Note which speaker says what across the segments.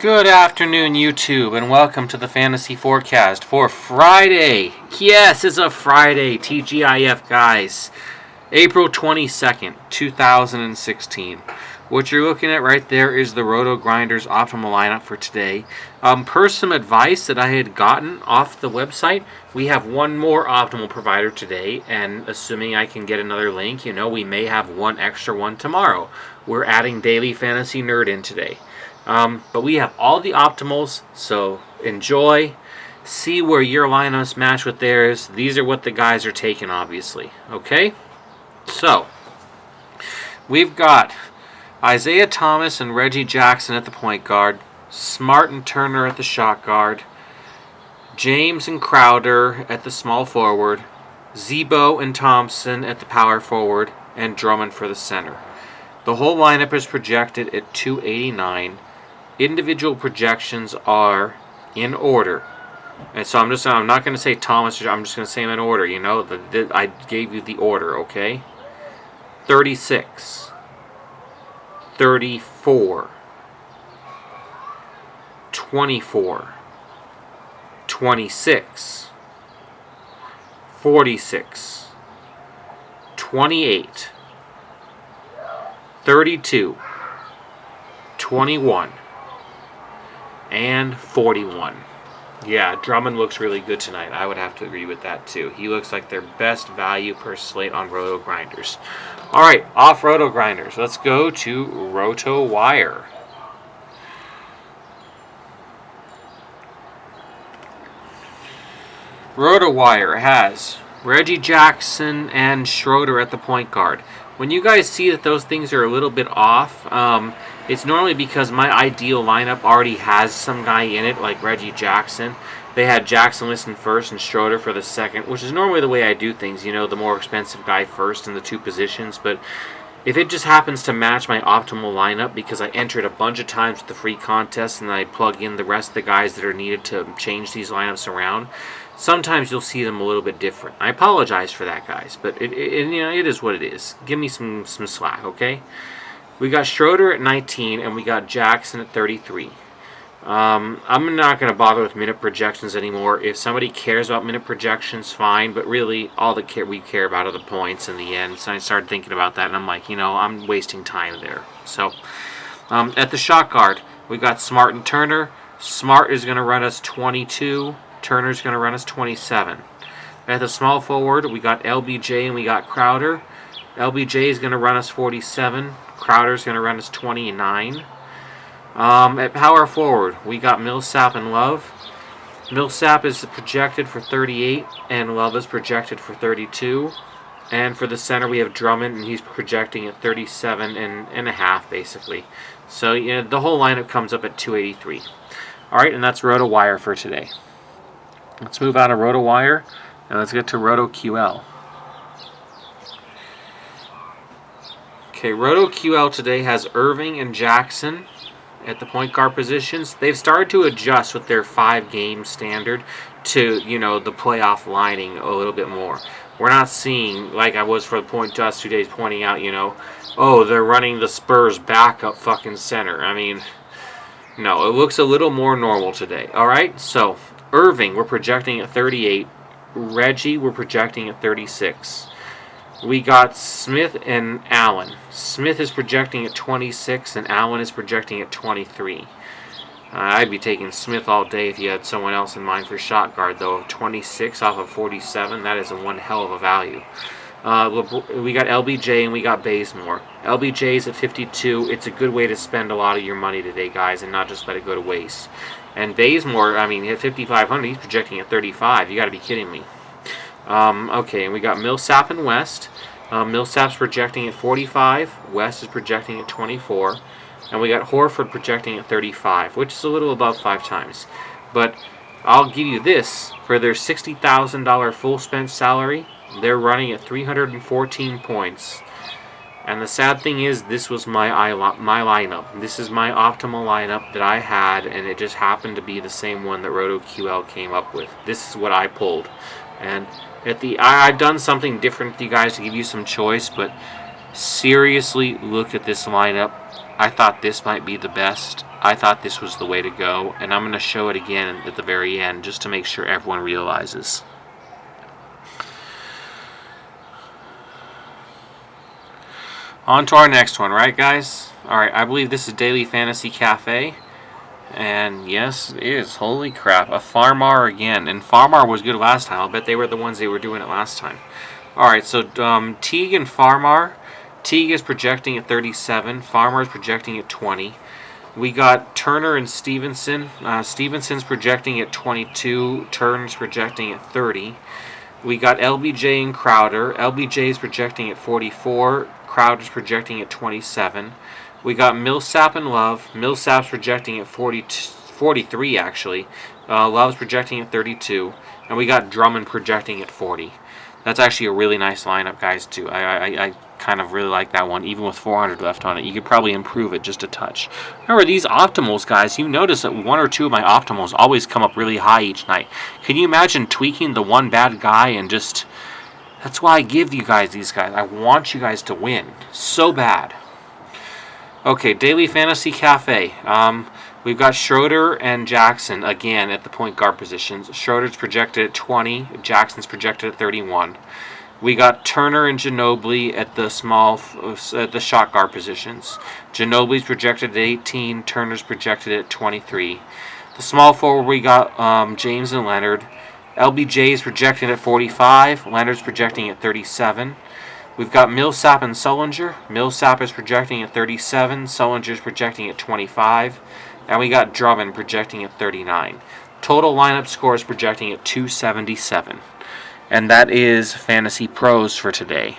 Speaker 1: Good afternoon, YouTube, and welcome to the Fantasy Forecast for Friday. Yes, it's a Friday, TGIF, guys. April 22nd, 2016. What you're looking at right there is the Roto Grinders optimal lineup for today. Per some advice that I had gotten off the website, we have one more optimal provider today, and assuming I can get another link, we may have one extra one tomorrow. We're adding Daily Fantasy Nerd in today. But we have all the optimals, so enjoy. See where your lineups match with theirs. These are what the guys are taking, obviously. Okay? So, we've got Isaiah Thomas and Reggie Jackson at the point guard, Smart and Turner at the shot guard, James and Crowder at the small forward, Zebo and Thompson at the power forward, and Drummond for the center. The whole lineup is projected at 289. Individual projections are in order. And so I'm not going to say Thomas, I'm just going to say them in order. I gave you the order, okay? 36, 34, 24, 26, 46, 28, 32, 21, and 41. Yeah, Drummond looks really good tonight. I would have to agree with that too. He looks like their best value per slate on Roto Grinders. All right, off Roto Grinders. Let's go to Roto Wire. Roto Wire has Reggie Jackson and Schroeder at the point guard. When you guys see that those things are a little bit off, it's normally because my ideal lineup already has some guy in it, like Reggie Jackson. They had Jackson listed first and Schroeder for the second, which is normally the way I do things, the more expensive guy first in the two positions. But if it just happens to match my optimal lineup because I entered a bunch of times with the free contest and I plug in the rest of the guys that are needed to change these lineups around, sometimes you'll see them a little bit different. I apologize for that, guys, but it is what it is. Give me some slack, okay? We got Schroeder at 19, and we got Jackson at 33. I'm not going to bother with minute projections anymore. If somebody cares about minute projections, fine, but really all that we care about are the points in the end. So I started thinking about that, and I'm like, I'm wasting time there. So at the shot guard, we got Smart and Turner. Smart is going to run us 22. Turner's going to run us 27. At the small forward, we got LBJ and we got Crowder. LBJ is going to run us 47. Crowder's going to run us 29. At power forward, we got Millsap and Love. Millsap is projected for 38, and Love is projected for 32. And for the center, we have Drummond, and he's projecting at 37 and a half, basically. So the whole lineup comes up at 283. All right, and that's Roto Wire for today. Let's move out of Roto Wire, and let's get to Roto QL. Okay, Roto QL today has Irving and Jackson at the point guard positions. They've started to adjust with their 5-game standard to, the playoff lining a little bit more. We're not seeing, like I was for the point just 2 days, pointing out, they're running the Spurs backup fucking center. I mean, no, it looks a little more normal today. All right, so Irving, we're projecting at 38. Reggie, we're projecting at 36. We got Smith and Allen. Smith is projecting at 26, and Allen is projecting at 23. I'd be taking Smith all day if you had someone else in mind for shot guard, though. 26 off of 47, that is one hell of a value. We got LBJ and we got Bazemore. LBJ is at 52. It's a good way to spend a lot of your money today, guys, and not just let it go to waste. And Bazemore, at 5,500, he's projecting at 35. You got to be kidding me. Okay, and we got Millsap and West. Millsap's projecting at 45. West is projecting at 24. And we got Horford projecting at 35, which is a little above 5 times. But I'll give you this. For their $60,000 full spent salary, they're running at 314 points. And the sad thing is, this was my lineup. This is my optimal lineup that I had, and it just happened to be the same one that RotoQL came up with. This is what I pulled. And I've done something different with you guys to give you some choice, but seriously, look at this lineup. I thought this might be the best, I thought this was the way to go, and I'm going to show it again at the very end just to make sure everyone realizes. On to our next one, right, guys? Alright, I believe this is Daily Fantasy Cafe. And yes, it is. Holy crap. A Farmar again. And Farmar was good last time. I'll bet they were the ones they were doing it last time. Alright, so Teague and Farmar. Teague is projecting at 37. Farmar is projecting at 20. We got Turner and Stevenson. Stevenson's projecting at 22. Turner's projecting at 30. We got LBJ and Crowder. LBJ is projecting at 44. Crowder's projecting at 27. We got Millsap and Love. Millsap's projecting at 43, actually. Love's projecting at 32. And we got Drummond projecting at 40. That's actually a really nice lineup, guys, too. I kind of really like that one, even with 400 left on it. You could probably improve it just a touch. Remember, these optimals, guys, you notice that one or two of my optimals always come up really high each night. Can you imagine tweaking the one bad guy and just... That's why I give you guys these guys. I want you guys to win so bad. Okay, Daily Fantasy Cafe. We've got Schroeder and Jackson again at the point guard positions. Schroeder's projected at 20. Jackson's projected at 31. We got Turner and Ginobili at the shot guard positions. Ginobili's projected at 18. Turner's projected at 23. The small forward we got James and Leonard. LBJ is projected at 45. Leonard's projecting at 37. We've got Millsap and Sullinger. Millsap is projecting at 37. Sullinger's projecting at 25. And we got Drummond projecting at 39. Total lineup score is projecting at 277. And that is Fantasy Pros for today.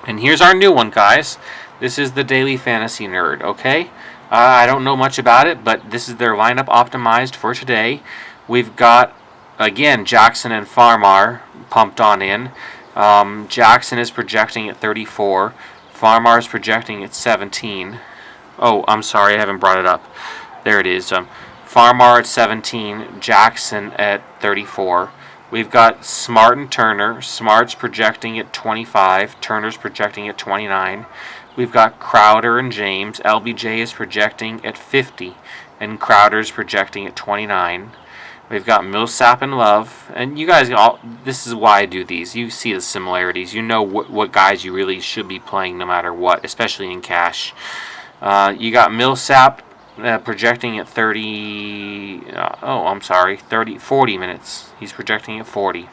Speaker 1: And here's our new one, guys. This is the Daily Fantasy Nerd, okay? I don't know much about it, but this is their lineup optimized for today. We've got, again, Jackson and Farmar pumped on in. Jackson is projecting at 34. Farmar is projecting at 17. Oh, I'm sorry, I haven't brought it up. There it is. Farmar at 17. Jackson at 34. We've got Smart and Turner. Smart's projecting at 25. Turner's projecting at 29. We've got Crowder and James. LBJ is projecting at 50. And Crowder's projecting at 29. We've got Millsap and Love. And you guys, this is why I do these. You see the similarities. You know what guys you really should be playing no matter what, especially in cash. You got Millsap projecting at 40 minutes. He's projecting at 40.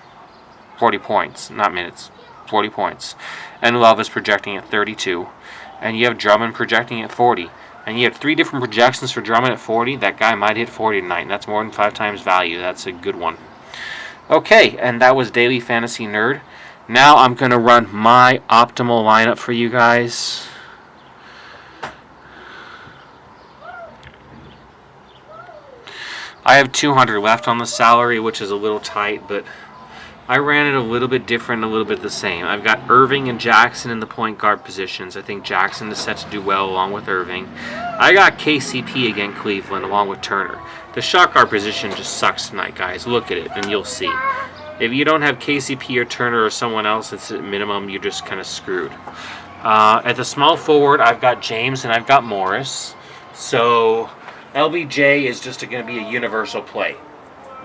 Speaker 1: 40 points, not minutes. 40 points. And Love is projecting at 32. And you have Drummond projecting at 40. And you have 3 different projections for Drummond at 40. That guy might hit 40 tonight. That's more than 5 times value. That's a good one. Okay, and that was Daily Fantasy Nerd. Now I'm going to run my optimal lineup for you guys. I have 200 left on the salary, which is a little tight, but I ran it a little bit different, a little bit the same. I've got Irving and Jackson in the point guard positions. I think Jackson is set to do well along with Irving. I got KCP against Cleveland along with Turner. The shot guard position just sucks tonight, guys. Look at it, and you'll see. If you don't have KCP or Turner or someone else, it's at minimum, you're just kind of screwed. At the small forward, I've got James and I've got Morris. So LBJ is just going to be a universal play.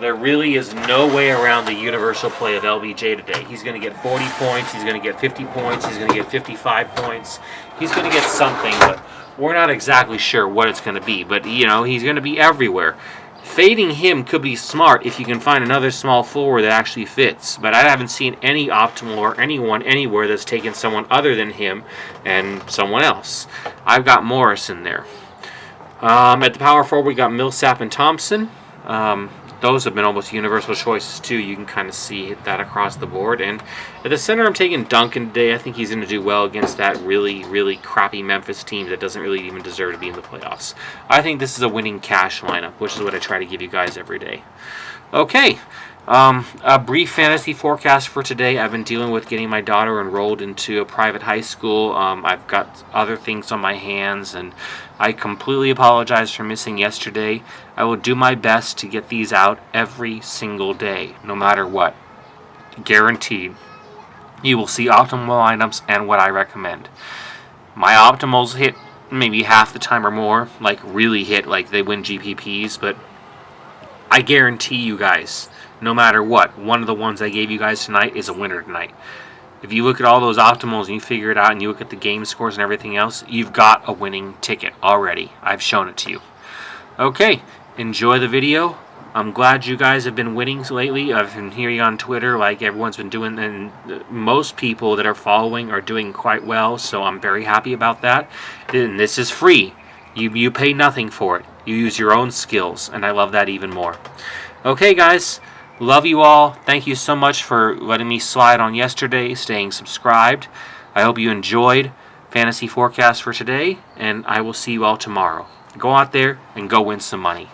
Speaker 1: There really is no way around the universal play of LBJ today. He's going to get 40 points. He's going to get 50 points. He's going to get 55 points. He's going to get something, but we're not exactly sure what it's going to be. But, you know, he's going to be everywhere. Fading him could be smart if you can find another small forward that actually fits. But I haven't seen any optimal or anyone anywhere that's taken someone other than him and someone else. I've got Morris in there. At the power forward, we got Millsap and Thompson. Those have been almost universal choices, too. You can kind of see that across the board. And at the center, I'm taking Duncan today. I think he's going to do well against that really, really crappy Memphis team that doesn't really even deserve to be in the playoffs. I think this is a winning cash lineup, which is what I try to give you guys every day. Okay. A brief fantasy forecast for today. I've been dealing with getting my daughter enrolled into a private high school. I've got other things on my hands, and I completely apologize for missing yesterday. I will do my best to get these out every single day, no matter what. Guaranteed. You will see optimal lineups and what I recommend. My optimals hit maybe half the time or more, like really hit, like they win GPPs. But I guarantee you guys, no matter what, one of the ones I gave you guys tonight is a winner tonight. If you look at all those optimals and you figure it out and you look at the game scores and everything else, you've got a winning ticket already. I've shown it to you. Okay, enjoy the video. I'm glad you guys have been winning lately. I've been hearing on Twitter like everyone's been doing, and most people that are following are doing quite well, so I'm very happy about that. And this is free. You pay nothing for it. You use your own skills, and I love that even more. Okay, guys. Love you all. Thank you so much for letting me slide on yesterday, staying subscribed. I hope you enjoyed Fantasy Forecast for today, and I will see you all tomorrow. Go out there and go win some money.